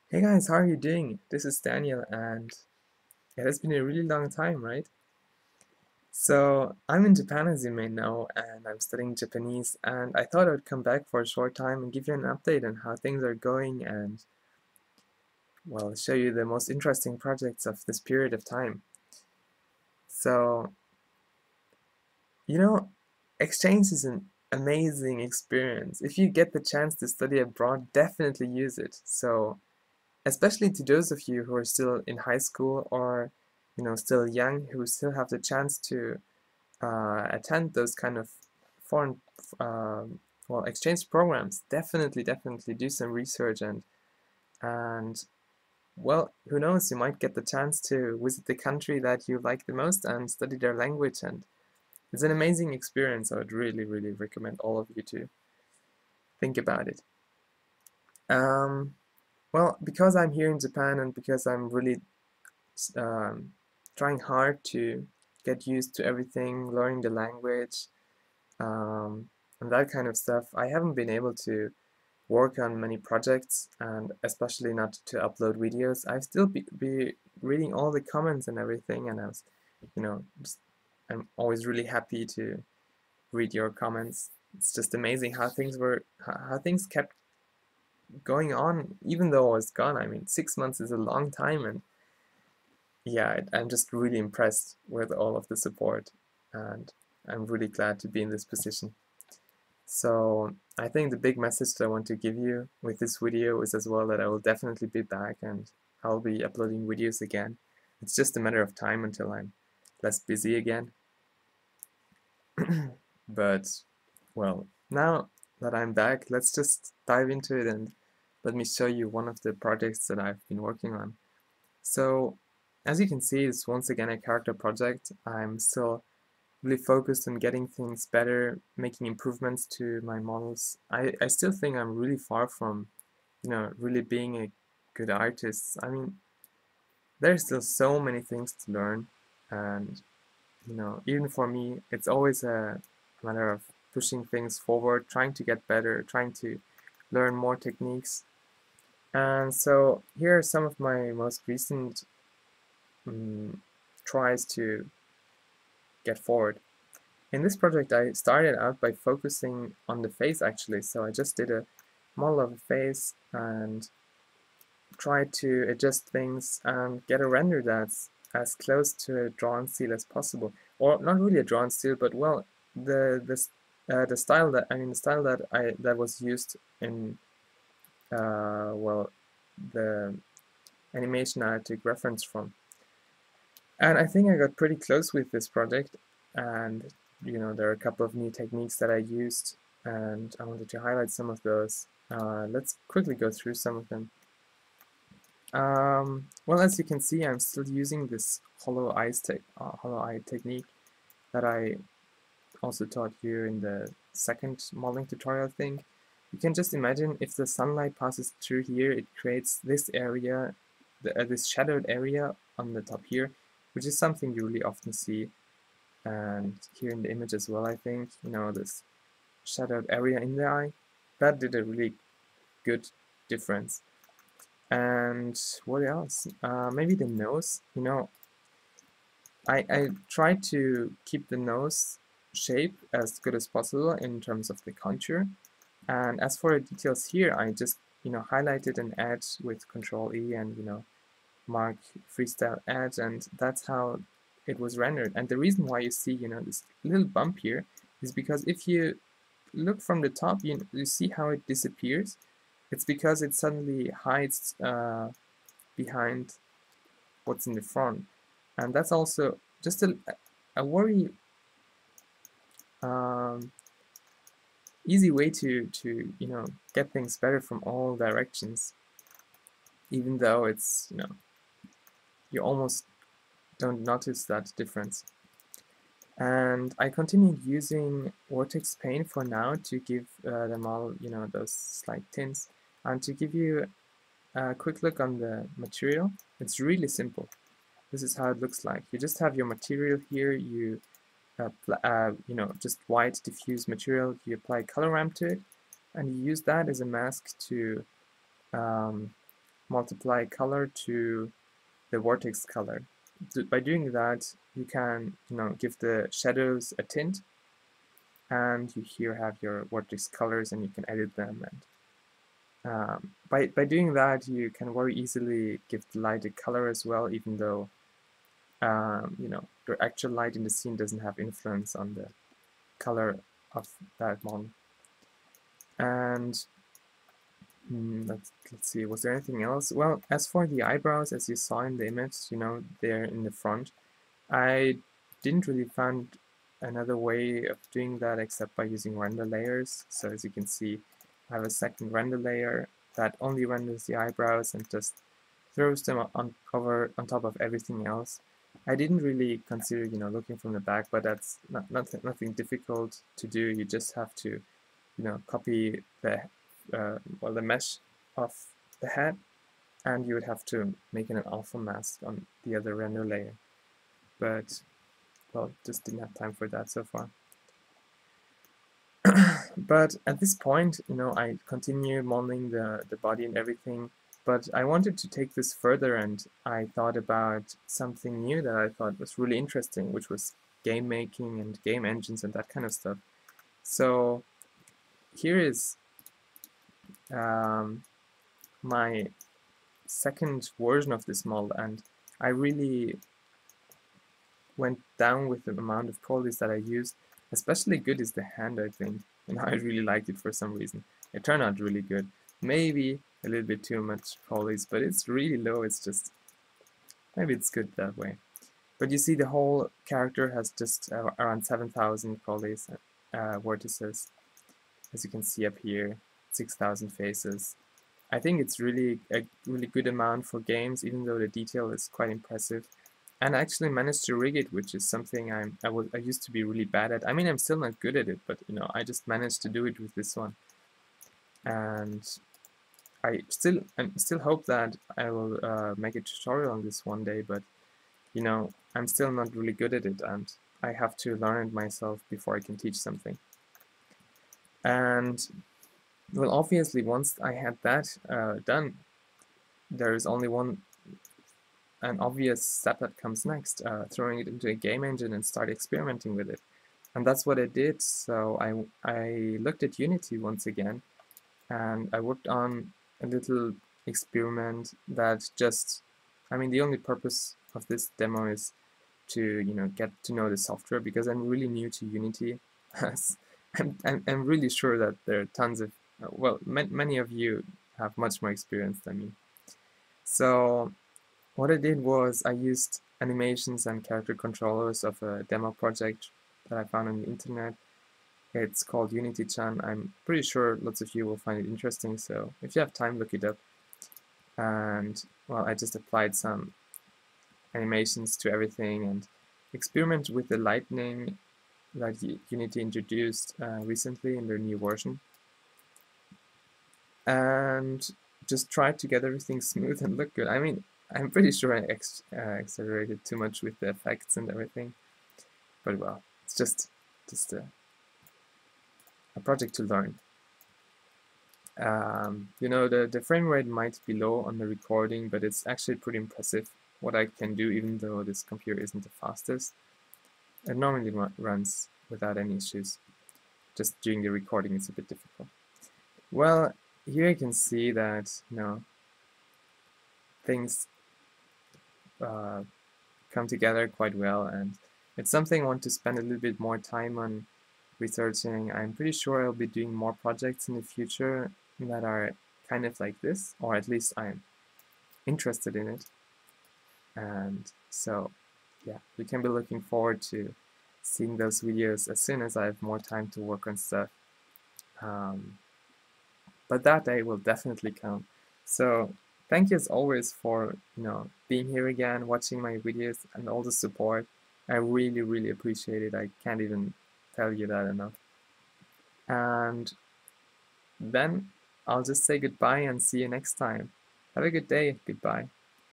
Hey guys, how are you doing? This is Daniel, and it has been a really long time, right? So, I'm in Japan, as you may know, and I'm studying Japanese, and I thought I would come back for a short time and give you an update on how things are going and, well, show you the most interesting projects of this period of time. So, you know, exchange is an amazing experience. If you get the chance to study abroad, definitely use it. So, especially to those of you who are still in high school or still young, who still have the chance to attend those kind of foreign well, exchange programs. Definitely do some research and well, who knows, you might get the chance to visit the country that you like the most and study their language, and it's an amazing experience. I would really recommend all of you to think about it. um, well, because I'm here in Japan and because I'm really um, trying hard to get used to everything, learning the language, um, and that kind of stuff, I haven't been able to work on many projects, and especially not to upload videos. I still be reading all the comments and everything, and I was, just, I'm always really happy to read your comments. It's just amazing how how things kept going on even though I was gone. I mean, 6 months is a long time, and yeah, I'm just really impressed with all of the support, and I'm really glad to be in this position. So I think the big message that I want to give you with this video is as well that I will definitely be back and I'll be uploading videos again. It's just a matter of time until I'm less busy again. But, well, now that I'm back, let's just dive into it and let me show you one of the projects that I've been working on. So, as you can see, it's once again a character project. I'm still really focused on getting things better, making improvements to my models. I still think I'm really far from, really being a good artist. I mean, there's still so many things to learn, and, even for me, it's always a matter of pushing things forward, trying to get better, trying to learn more techniques. And so here are some of my most recent um, tries to get forward. In this project, I started out by focusing on the face actually, so I just did a model of a face and tried to adjust things and get a render that's as close to a drawn style as possible. Or not really a drawn style, but well, the style that the style that was used in well, the animation I took reference from. And I think I got pretty close with this project, and there are a couple of new techniques that I used, and I wanted to highlight some of those. Let's quickly go through some of them. Well, as you can see, I'm still using this hollow eye technique that I also taught you in the second modeling tutorial thing. You can just imagine if the sunlight passes through here, it creates this area, this shadowed area on the top here, which is something you really often see, and here in the image as well, I think, this shadowed area in the eye. That did a really good difference. And what else? Maybe the nose. I tried to keep the nose shape as good as possible in terms of the contour. And as for the details here, I just, highlighted an edge with Control E and, mark freestyle edge, and that's how it was rendered. And the reason why you see, this little bump here is because if you look from the top, you see how it disappears. It's because it suddenly hides behind what's in the front. And that's also just a very um, easy way to get things better from all directions, even though it's you almost don't notice that difference. And I continued using Vortex Paint for now to give them all those slight tints, and to give you a quick look on the material. It's really simple. This is how it looks like. You just have your material here. You just white diffuse material. You apply color ramp to it, and you use that as a mask to multiply color to the vertex color. By doing that, you can, give the shadows a tint, and you here have your vertex colors, and you can edit them. And by doing that, you can very easily give the light a color as well, even though the actual light in the scene doesn't have influence on the color of that model. And let's see, was there anything else? Well, as for the eyebrows, as you saw in the image, they're in the front. I didn't really find another way of doing that except by using render layers. So as you can see, I have a second render layer that only renders the eyebrows and just throws them on top of everything else. I didn't really consider, looking from the back, but that's nothing difficult to do. You just have to, copy the the mesh of the head, and you would have to make an alpha mask on the other render layer. But well, just didn't have time for that so far. But at this point, I continue modeling the body and everything, but I wanted to take this further, and I thought about something new that I thought was really interesting, which was game making and game engines and that kind of stuff. So here is my second version of this model, and I really went down with the amount of polys that I used. Especially good is the hand, I think. I really liked it for some reason. It turned out really good. Maybe a little bit too much polys, but it's really low. It's just, maybe it's good that way. But you see, the whole character has just around 7,000 polys, vertices. As you can see up here, 6,000 faces. I think it's really a really good amount for games, even though the detail is quite impressive. And I actually managed to rig it, which is something I used to be really bad at. I mean, I'm still not good at it, but I just managed to do it with this one. And I still hope that I will make a tutorial on this one day, but I'm still not really good at it, and I have to learn it myself before I can teach something. And well, obviously, once I had that done, there is only an obvious step that comes next, throwing it into a game engine and start experimenting with it. And that's what I did. So I looked at Unity once again, and I worked on a little experiment that just, the only purpose of this demo is to, get to know the software, because I'm really new to Unity. I'm really sure that there are tons of, well, many of you have much more experience than me. So what I did was I used animations and character controllers of a demo project that I found on the internet. It's called Unity-chan. I'm pretty sure lots of you will find it interesting, so if you have time, look it up. And well, I just applied some animations to everything and experimented with the lightning that Unity introduced recently in their new version. And just tried to get everything smooth and look good. I'm pretty sure I exaggerated too much with the effects and everything, but well, it's just a project to learn. The frame rate might be low on the recording, but it's actually pretty impressive what I can do, even though this computer isn't the fastest. It normally runs without any issues. Just during the recording, it's a bit difficult. Well, here you can see that things come together quite well, and it's something I want to spend a little bit more time on researching. I'm pretty sure I'll be doing more projects in the future that are kind of like this, or at least I'm interested in it. And so yeah, you can be looking forward to seeing those videos as soon as I have more time to work on stuff. But that day will definitely come. So thank you as always for being here again, watching my videos, and all the support. I really, really appreciate it. I can't even tell you that enough. And then I'll just say goodbye and see you next time. Have a good day. Goodbye.